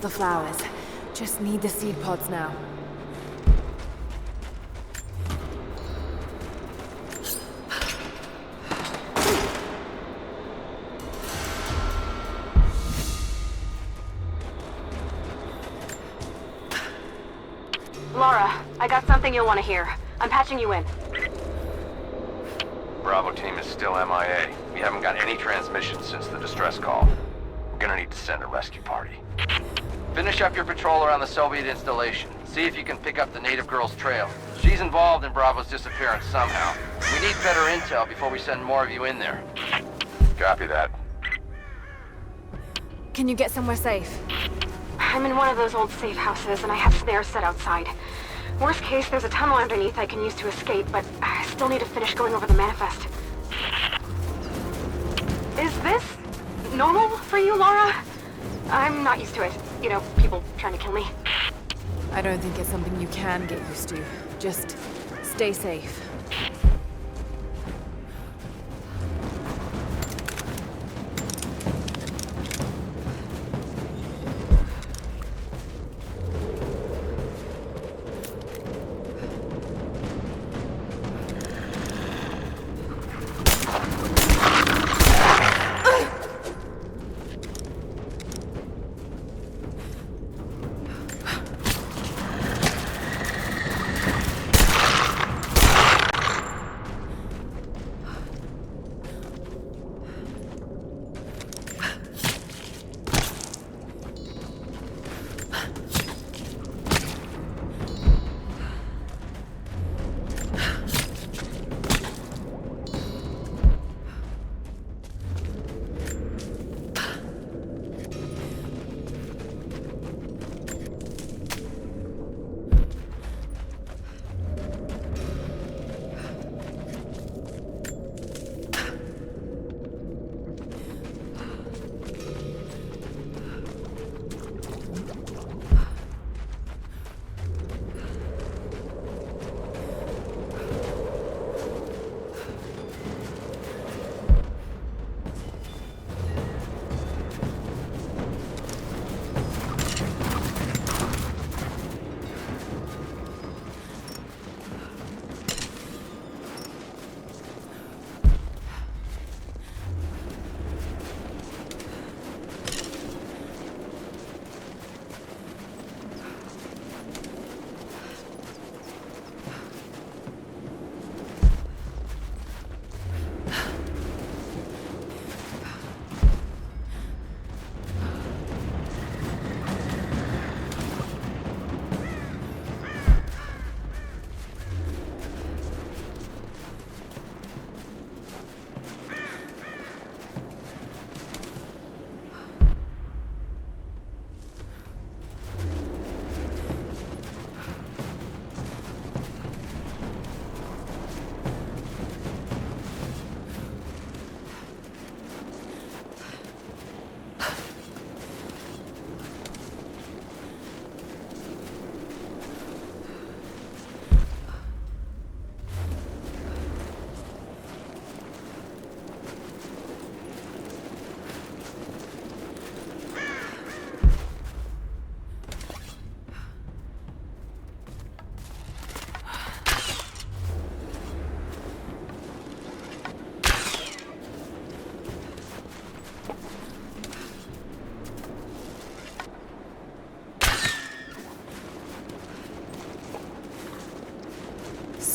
the flowers. Just need the seed pods now. Laura, I got something you'll want to hear. I'm patching you in. Bravo team is still MIA. We haven't got any transmissions since the distress call. We're gonna need to send a rescue party. Finish up your patrol around the Soviet installation. See if you can pick up the native girl's trail. She's involved in Bravo's disappearance somehow. We need better intel before we send more of you in there. Copy that. Can you get somewhere safe? I'm in one of those old safe houses, and I have snares set outside. Worst case, there's a tunnel underneath I can use to escape, but I still need to finish going over the manifest. Is this normal for you, Laura? I'm not used to it. You know, people trying to kill me. I don't think it's something you can get used to. Just stay safe.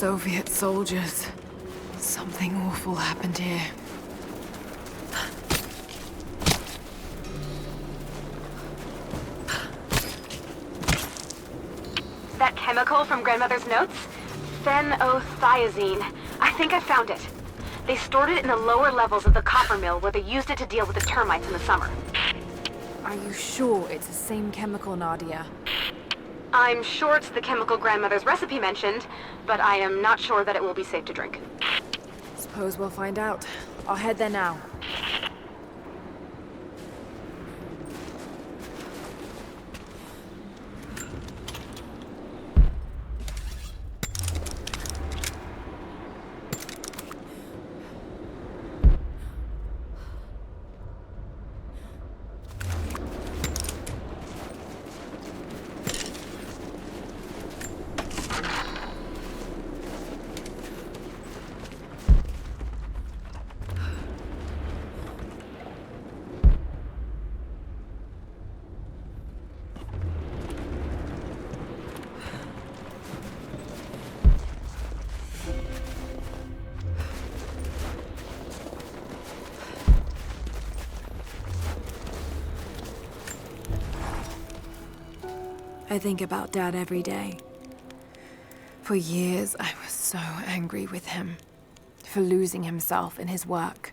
Soviet soldiers. Something awful happened here. That chemical from Grandmother's notes? Phenothiazine. I think I found it. They stored it in the lower levels of the copper mill where they used it to deal with the termites in the summer. Are you sure it's the same chemical, Nadia? I'm sure it's the chemical Grandmother's recipe mentioned, but I am not sure that it will be safe to drink. Suppose we'll find out. I'll head there now. I think about Dad every day. For years, I was so angry with him. For losing himself in his work.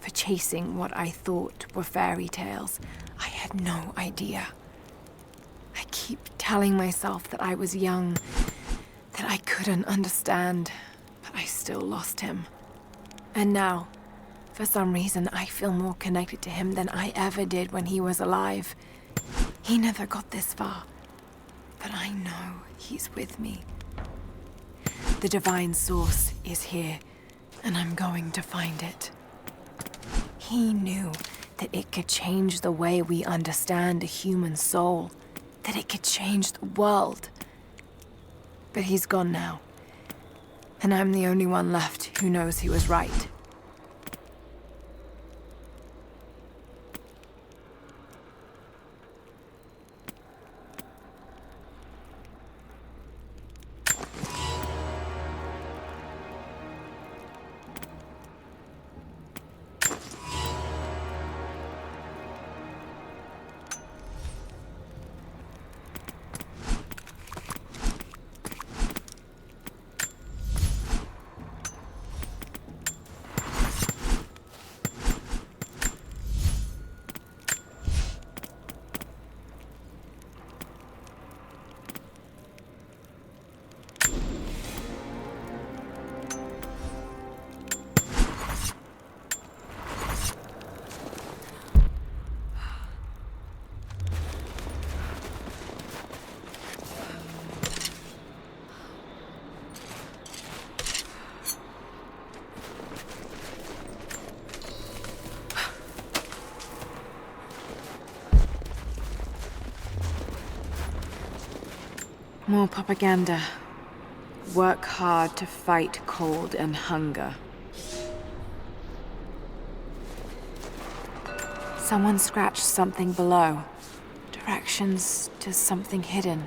For chasing what I thought were fairy tales. I had no idea. I keep telling myself that I was young, that I couldn't understand, but I still lost him. And now, for some reason, I feel more connected to him than I ever did when he was alive. He never got this far, but I know he's with me. The divine source is here, and I'm going to find it. He knew that it could change the way we understand a human soul, that it could change the world. But he's gone now, and I'm the only one left who knows he was right. More propaganda. Work hard to fight cold and hunger. Someone scratched something below. Directions to something hidden.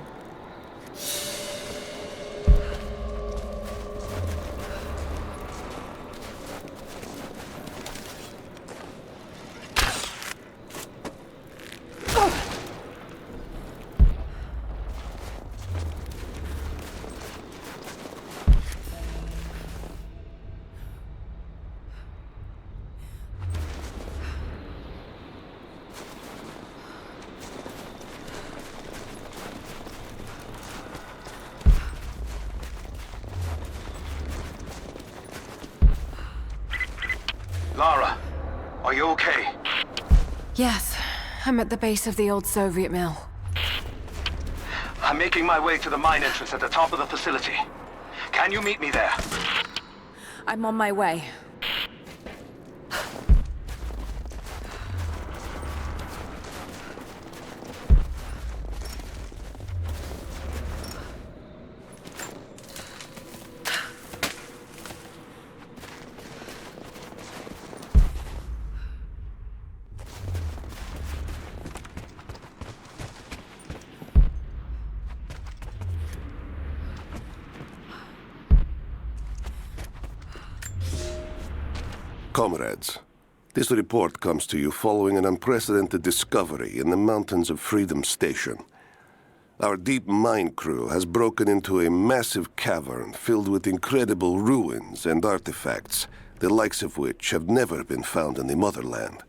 Lara, are you okay? Yes, I'm at the base of the old Soviet mill. I'm making my way to the mine entrance at the top of the facility. Can you meet me there? I'm on my way. Comrades, this report comes to you following an unprecedented discovery in the mountains of Freedom Station. Our deep mine crew has broken into a massive cavern filled with incredible ruins and artifacts, the likes of which have never been found in the motherland.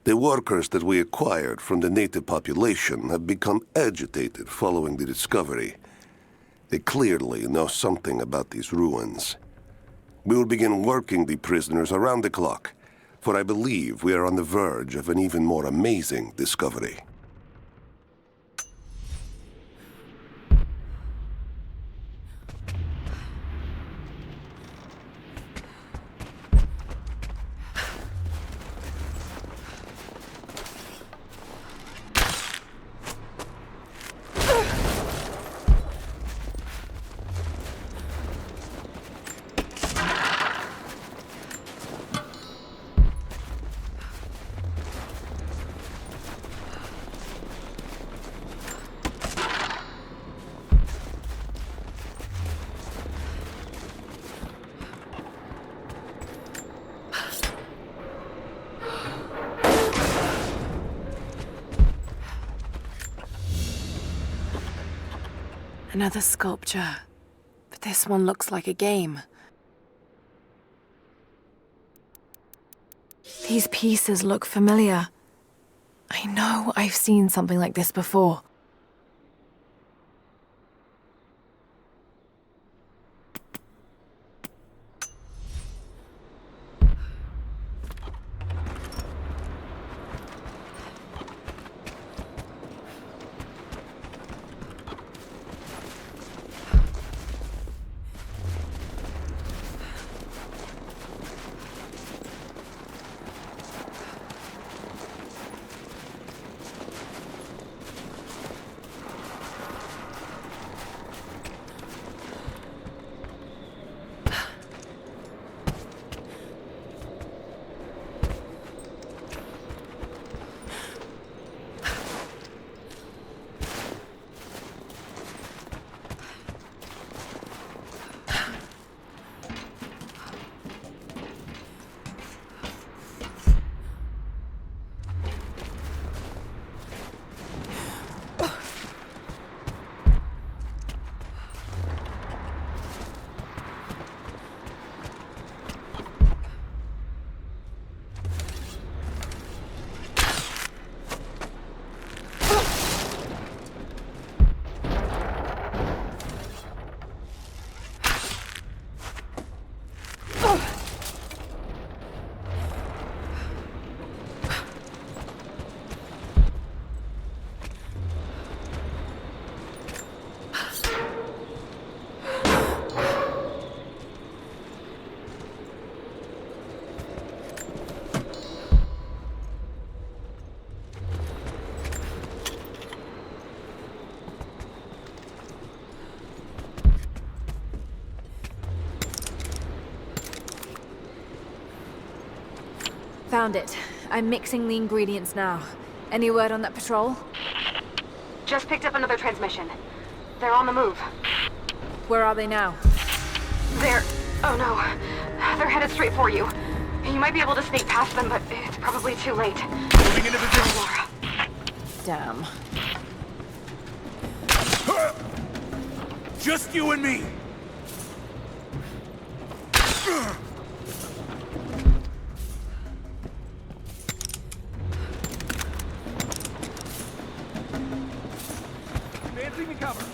The workers that we acquired from the native population have become agitated following the discovery. They clearly know something about these ruins. We will begin working the prisoners around the clock, for I believe we are on the verge of an even more amazing discovery. Another sculpture. But this one looks like a game. These pieces look familiar. I know I've seen something like this before. Found it. I'm mixing the ingredients now. Any word on that patrol? Just picked up another transmission. They're on the move. Where are they now? They're... oh no. They're headed straight for you. You might be able to sneak past them, but it's probably too late. Moving into position. Laura. Damn. Just you and me. Advancing to cover.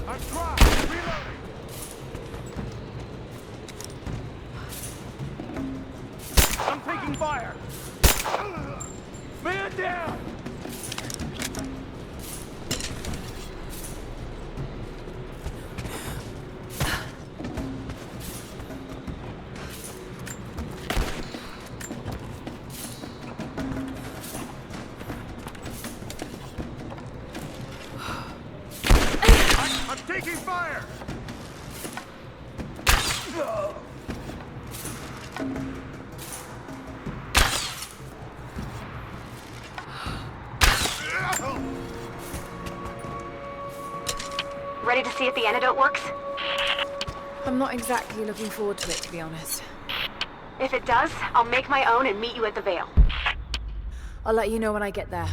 I'm trying. Reloading. I'm taking fire. Man down. I'm taking fire! Ready to see if the antidote works? I'm not exactly looking forward to it, to be honest. If it does, I'll make my own and meet you at the Vale. I'll let you know when I get there.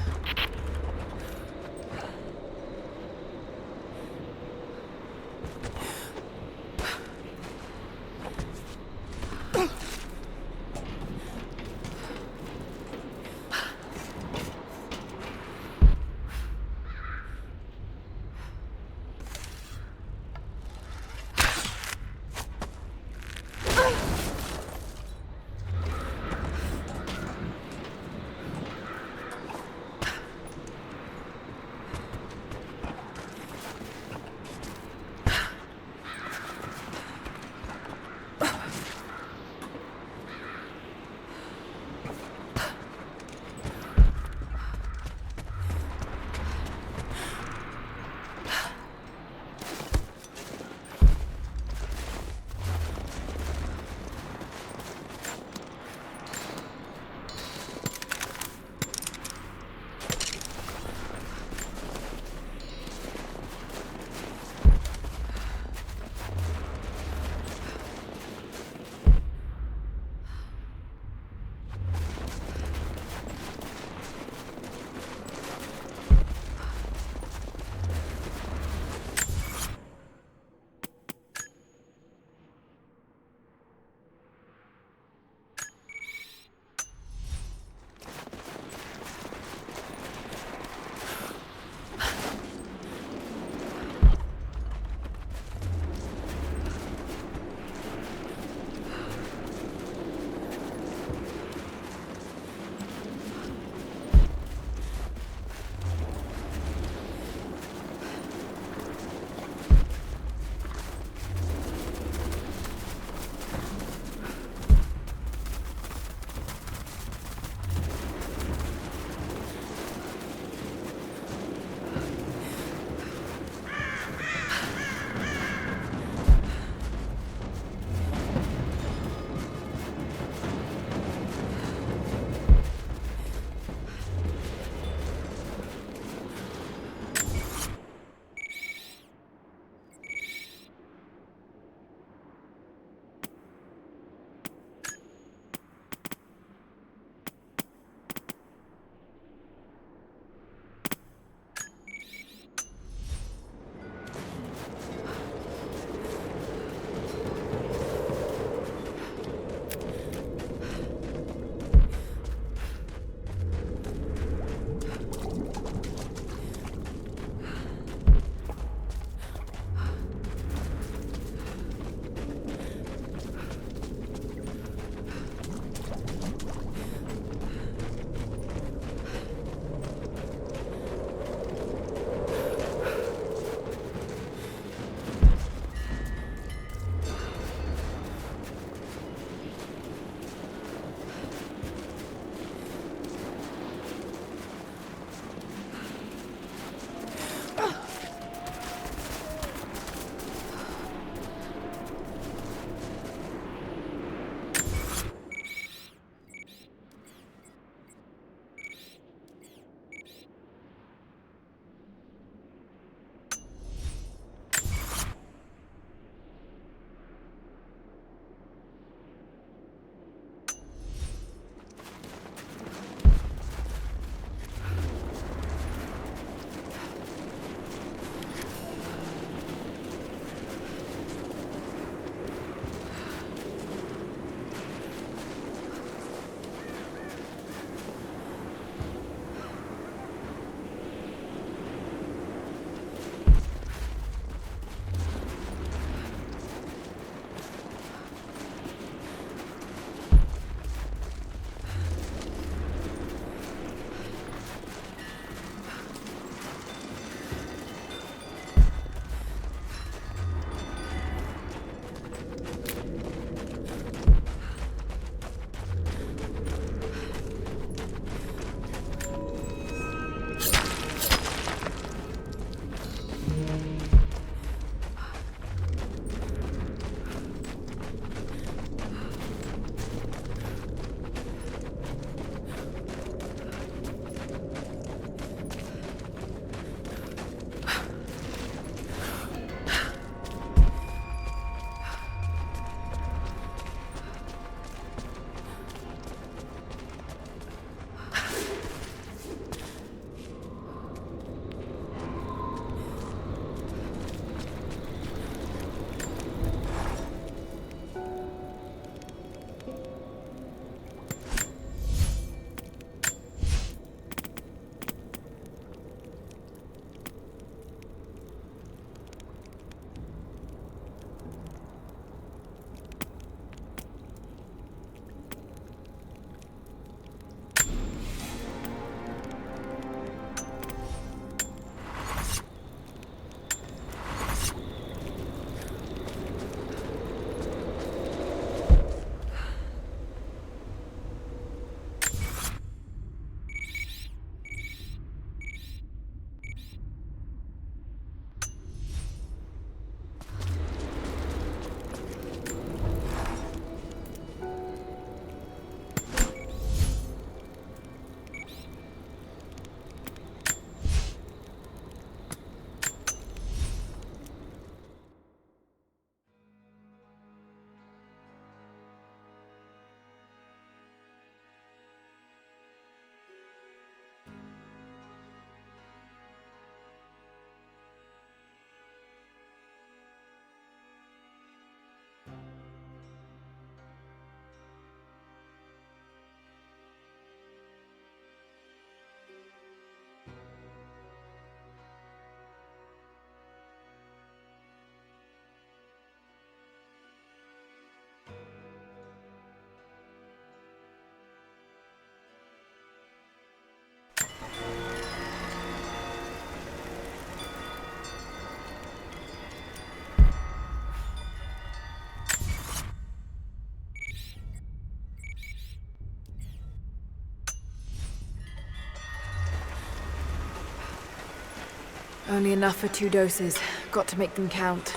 Only enough for 2 doses. Got to make them count.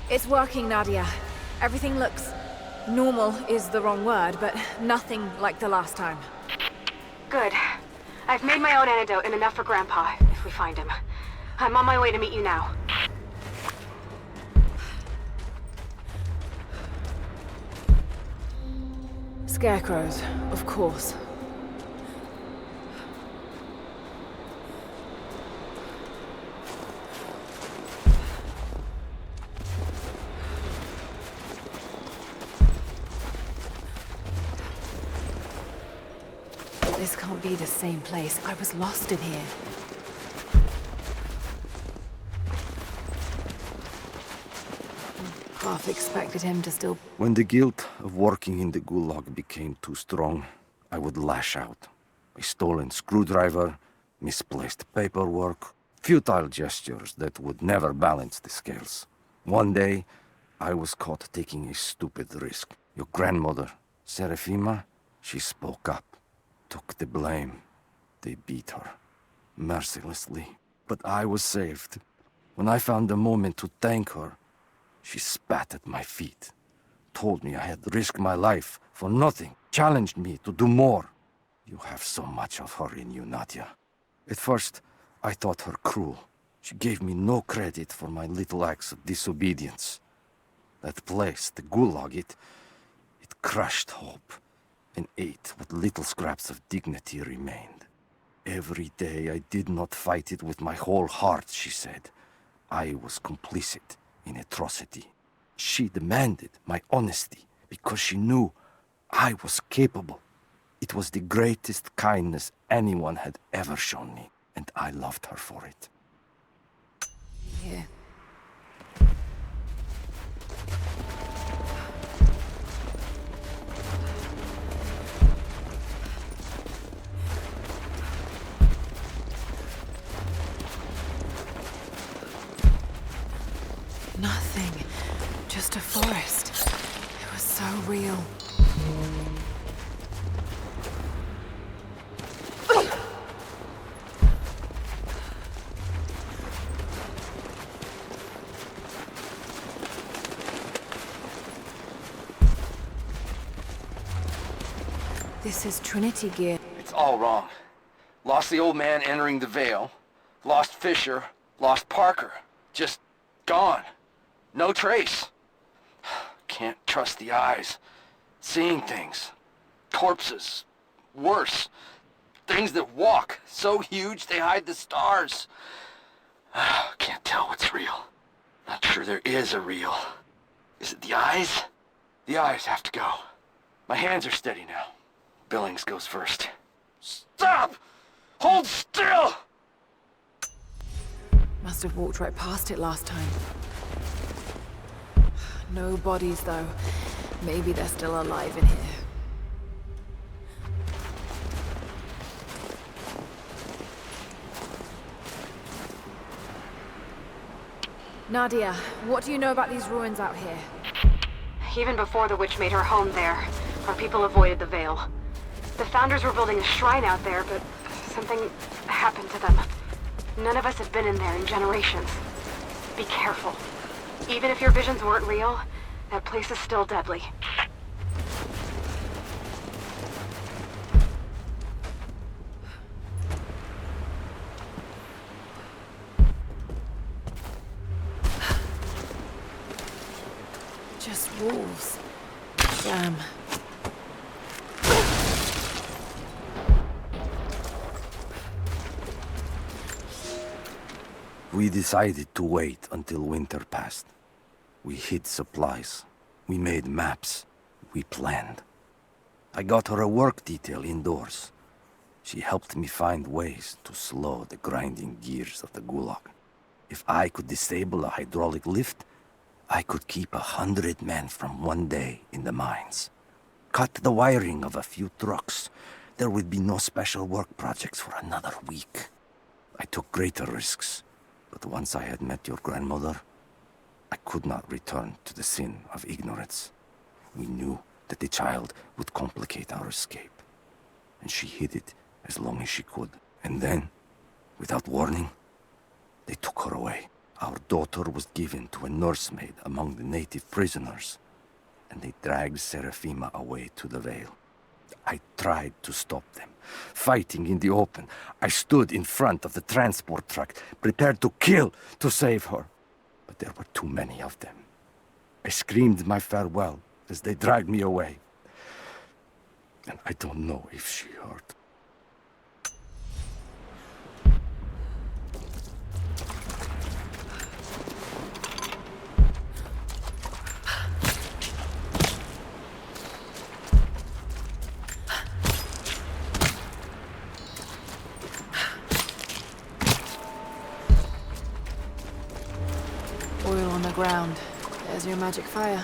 It's working, Nadia. Everything looks... normal is the wrong word, but nothing like the last time. Good. I've made my own antidote and enough for Grandpa, if we find him. I'm on my way to meet you now. Scarecrows, of course. This can't be the same place. I was lost in here. Half expected him to still... When the guilt of working in the gulag became too strong, I would lash out. A stolen screwdriver, misplaced paperwork, futile gestures that would never balance the scales. One day, I was caught taking a stupid risk. Your grandmother, Serafima, she spoke up, took the blame. They beat her, mercilessly. But I was saved. When I found the moment to thank her, she spat at my feet, told me I had risked my life for nothing, challenged me to do more. You have so much of her in you, Nadia. At first, I thought her cruel. She gave me no credit for my little acts of disobedience. That place, the gulag, it crushed hope and ate what little scraps of dignity remained. Every day I did not fight it with my whole heart, she said. I was complicit in atrocity. She demanded my honesty because she knew I was capable. It was the greatest kindness anyone had ever shown me, and I loved her for it. Yeah. Nothing. Just a forest. It was so real. This is Trinity gear. It's all wrong. Lost the old man entering the Vale. Lost Fisher. Lost Parker. Just gone. No trace. Can't trust the eyes. Seeing things. Corpses. Worse. Things that walk. So huge they hide the stars. Can't tell what's real. Not sure there is a real. Is it the eyes? The eyes have to go. My hands are steady now. Billings goes first. Stop! Hold still! Must have walked right past it last time. No bodies, though. Maybe they're still alive in here. Nadia, what do you know about these ruins out here? Even before the witch made her home there, our people avoided the Vale. The Founders were building a shrine out there, but something happened to them. None of us have been in there in generations. Be careful. Even if your visions weren't real, that place is still deadly. Just wolves. Damn. We decided to wait until winter passed. We hid supplies. We made maps. We planned. I got her a work detail indoors. She helped me find ways to slow the grinding gears of the gulag. If I could disable a hydraulic lift, I could keep 100 men from one day in the mines. Cut the wiring of a few trucks. There would be no special work projects for another week. I took greater risks. But once I had met your grandmother, I could not return to the sin of ignorance. We knew that the child would complicate our escape. And she hid it as long as she could. And then, without warning, they took her away. Our daughter was given to a nursemaid among the native prisoners, and they dragged Seraphima away to the Vale. I tried to stop them, fighting in the open. I stood in front of the transport truck, prepared to kill to save her. But there were too many of them. I screamed my farewell as they dragged me away. And I don't know if she heard. Oil on the ground. There's your magic fire.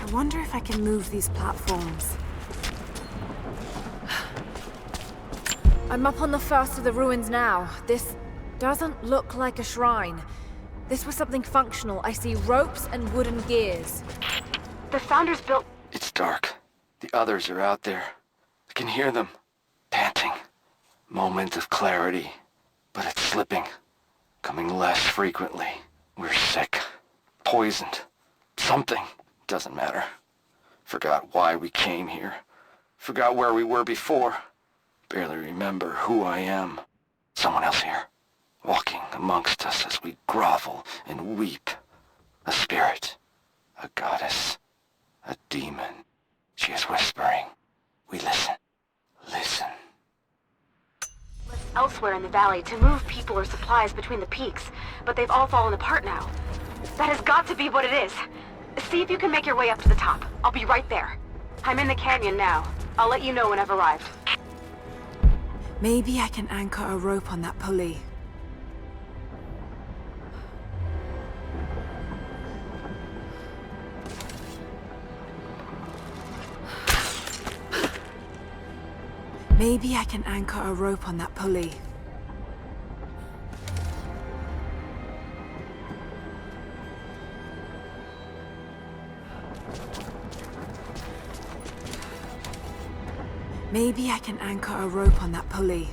I wonder if I can move these platforms. I'm up on the first of the ruins now. This doesn't look like a shrine. This was something functional. I see ropes and wooden gears. The Founders built... It's dark. The others are out there. I can hear them. Panting. Moment of clarity. But it's slipping. Coming less frequently. We're sick. Poisoned. Something. Doesn't matter. Forgot why we came here. Forgot where we were before. Barely remember who I am. Someone else here. Walking amongst us as we grovel and weep. A spirit. A goddess. A demon. She is whispering. We listen. Listen. elsewhere in the valley to move people or supplies between the peaks, but they've all fallen apart now. That has got to be what it is. See if you can make your way up to the top. I'll be right there. I'm in the canyon now. I'll let you know when I've arrived. Maybe I can anchor a rope on that pulley. Maybe I can anchor a rope on that pulley. Maybe I can anchor a rope on that pulley.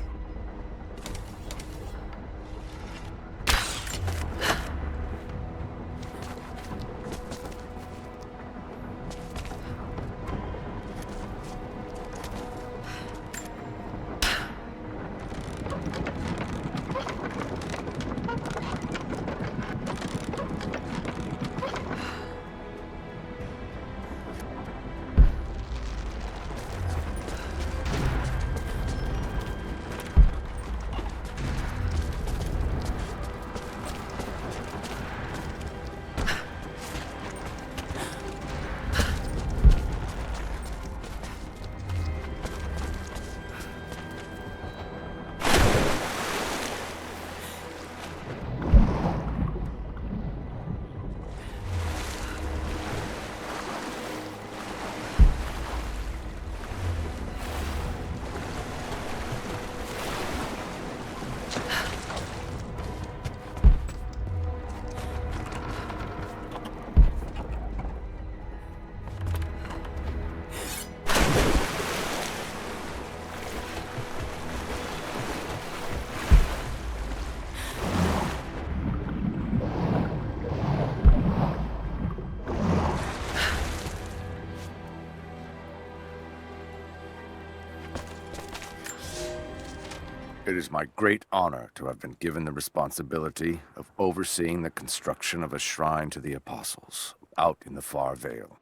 It is my great honor to have been given the responsibility of overseeing the construction of a shrine to the Apostles out in the far Vale.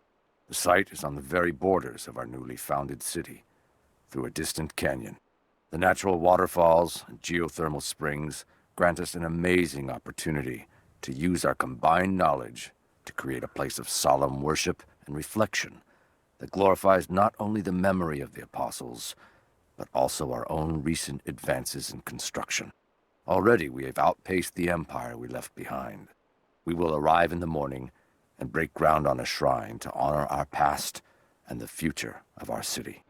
The site is on the very borders of our newly founded city, through a distant canyon. The natural waterfalls and geothermal springs grant us an amazing opportunity to use our combined knowledge to create a place of solemn worship and reflection that glorifies not only the memory of the Apostles, but also our own recent advances in construction. Already we have outpaced the empire we left behind. We will arrive in the morning and break ground on a shrine to honor our past and the future of our city.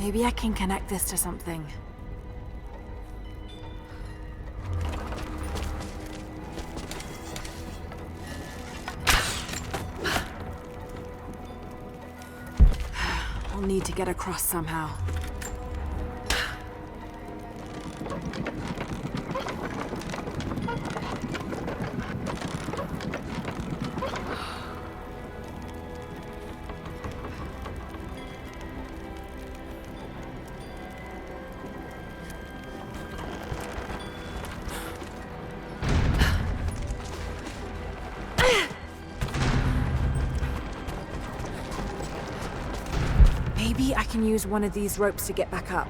Maybe I can connect this to something. I'll need to get across somehow. Maybe I can use one of these ropes to get back up.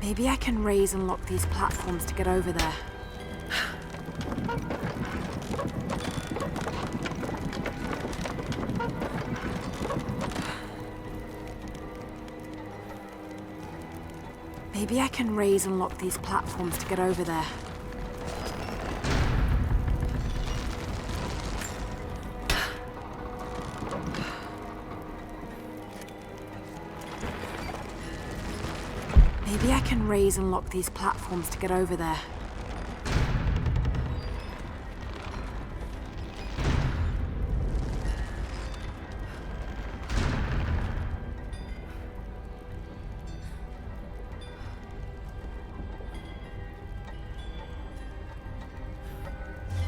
Maybe I can raise and lock these platforms to get over there. Maybe I can raise and lock these platforms to get over there. Maybe I can raise and lock these platforms to get over there.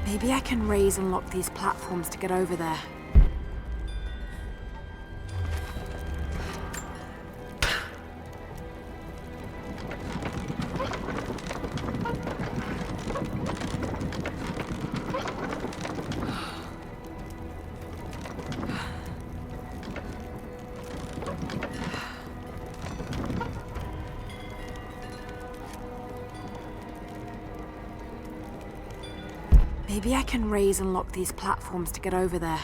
Maybe I can raise and lock these platforms to get over there. Maybe I can raise and lock these platforms to get over there.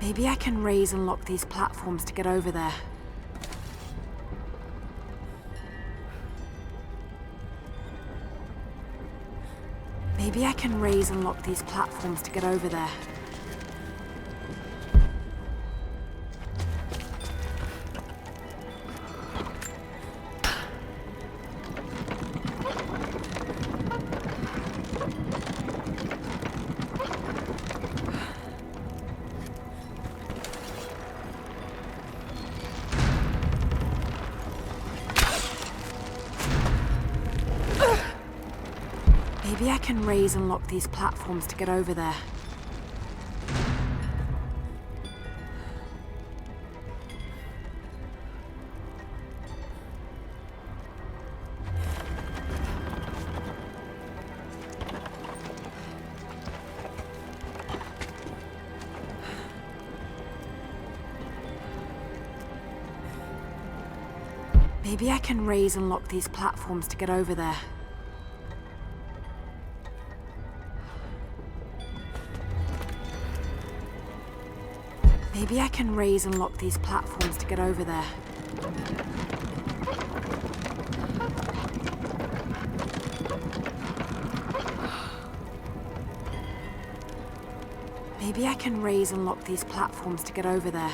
Maybe I can raise and lock these platforms to get over there. Maybe I can raise and lock these platforms to get over there. Maybe I can raise and lock these platforms to get over there. Maybe I can raise and lock these platforms to get over there. Maybe I can raise and lock these platforms to get over there. Maybe I can raise and lock these platforms to get over there.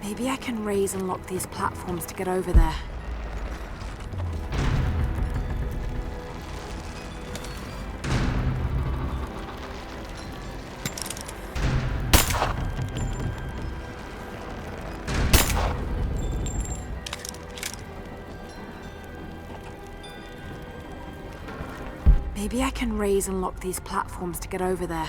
Maybe I can raise and lock these platforms to get over there. Maybe I can raise and lock these platforms to get over there.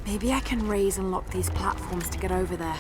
Maybe I can raise and lock these platforms to get over there.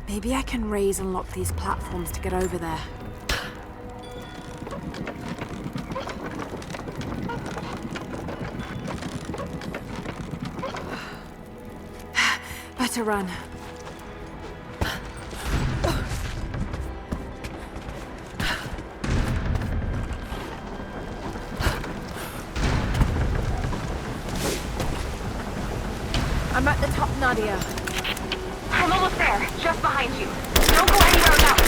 Maybe I can raise and lock these platforms to get over there. Better run. I'm at the top, Nadia. I'm almost there, just behind you. Don't go anywhere without me.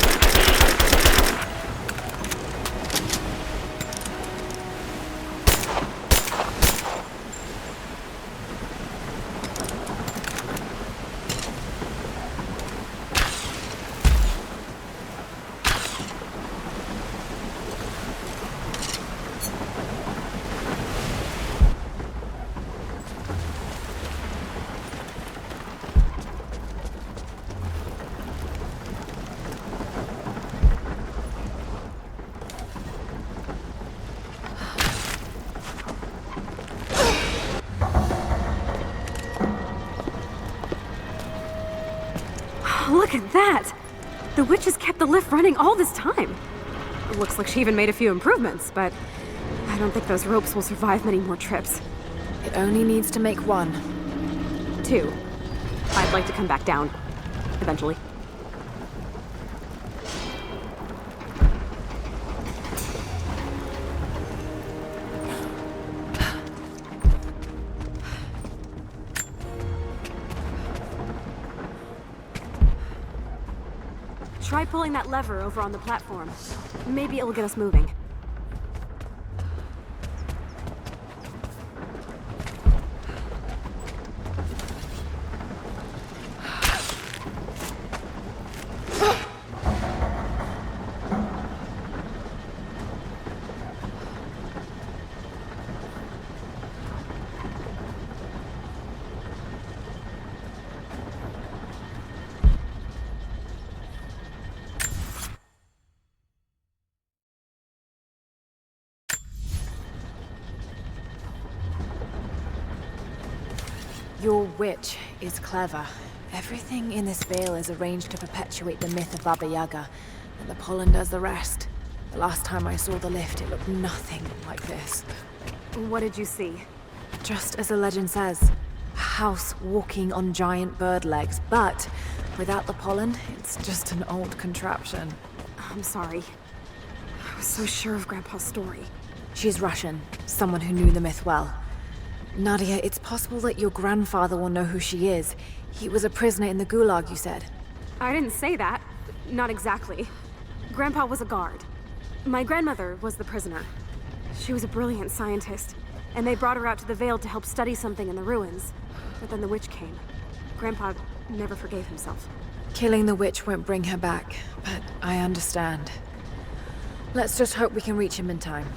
Look at that! The witch has kept the lift running all this time. It looks like she even made a few improvements, but I don't think those ropes will survive many more trips. It only needs to make one. 2. I'd like to come back down. Eventually. Try pulling that lever over on the platform. Maybe it'll get us moving. Your witch is clever. Everything in this veil is arranged to perpetuate the myth of Baba Yaga, and the pollen does the rest. The last time I saw the lift, it looked nothing like this. What did you see? Just as the legend says, a house walking on giant bird legs, but without the pollen, it's just an old contraption. I'm sorry. I was so sure of Grandpa's story. She's Russian, someone who knew the myth well. Nadia, it's possible that your grandfather will know who she is. He was a prisoner in the Gulag, you said. I didn't say that. Not exactly. Grandpa was a guard. My grandmother was the prisoner. She was a brilliant scientist, and they brought her out to the Vale to help study something in the ruins. But then the witch came. Grandpa never forgave himself. Killing the witch won't bring her back, but I understand. Let's just hope we can reach him in time.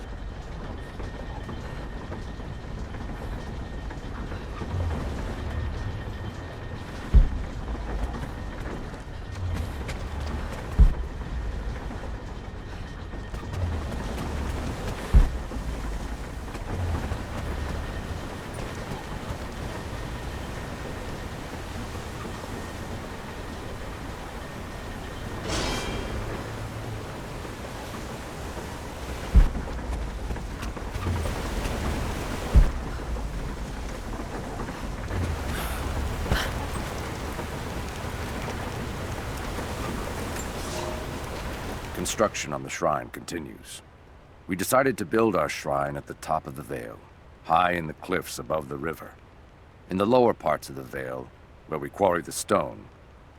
Construction on the shrine continues. We decided to build our shrine at the top of the Vale, high in the cliffs above the river. In the lower parts of the Vale, where we quarry the stone,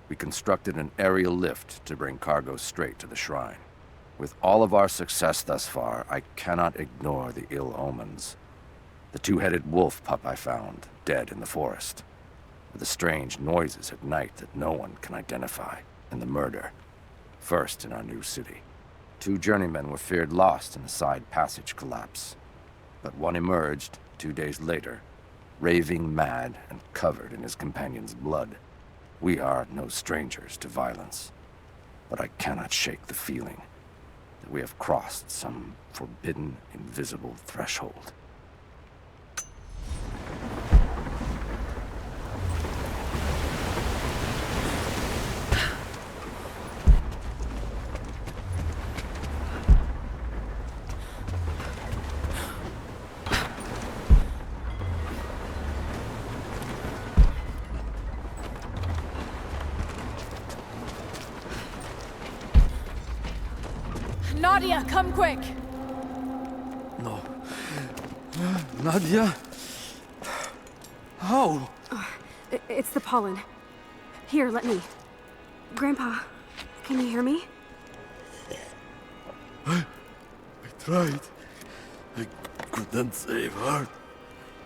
we constructed an aerial lift to bring cargo straight to the shrine. With all of our success thus far, I cannot ignore the ill omens. The two-headed wolf pup I found, dead in the forest, with the strange noises at night that no one can identify, and the murder, first in our new city. 2 journeymen were feared lost in a side passage collapse, but one emerged 2 days later, raving mad and covered in his companion's blood. We are no strangers to violence, but I cannot shake the feeling that we have crossed some forbidden, invisible threshold. Nadia, come quick! No. Nadia? How? It's the pollen. Here, let me. Grandpa, can you hear me? I tried. I couldn't save her.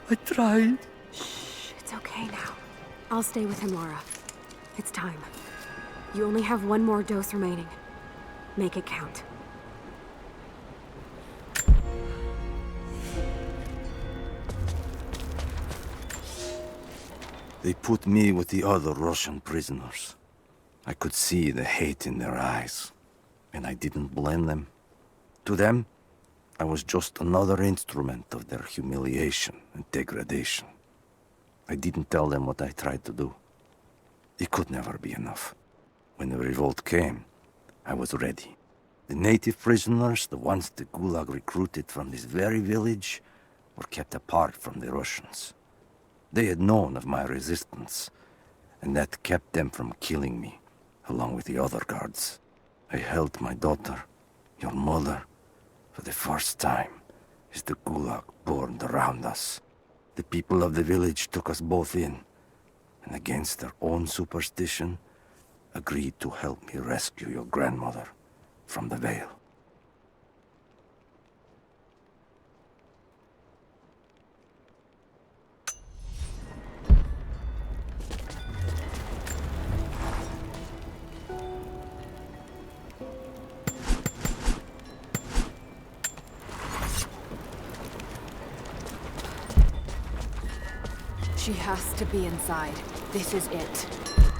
I tried. Shh, it's okay now. I'll stay with him, Laura. It's time. You only have 1 more dose remaining. Make it count. They put me with the other Russian prisoners. I could see the hate in their eyes, and I didn't blame them. To them, I was just another instrument of their humiliation and degradation. I didn't tell them what I tried to do. It could never be enough. When the revolt came, I was ready. The native prisoners, the ones the Gulag recruited from this very village, were kept apart from the Russians. They had known of my resistance, and that kept them from killing me, along with the other guards. I held my daughter, your mother, for the first time, as the Gulag burned around us. The people of the village took us both in, and against their own superstition, agreed to help me rescue your grandmother from the Vale. She has to be inside. This is it.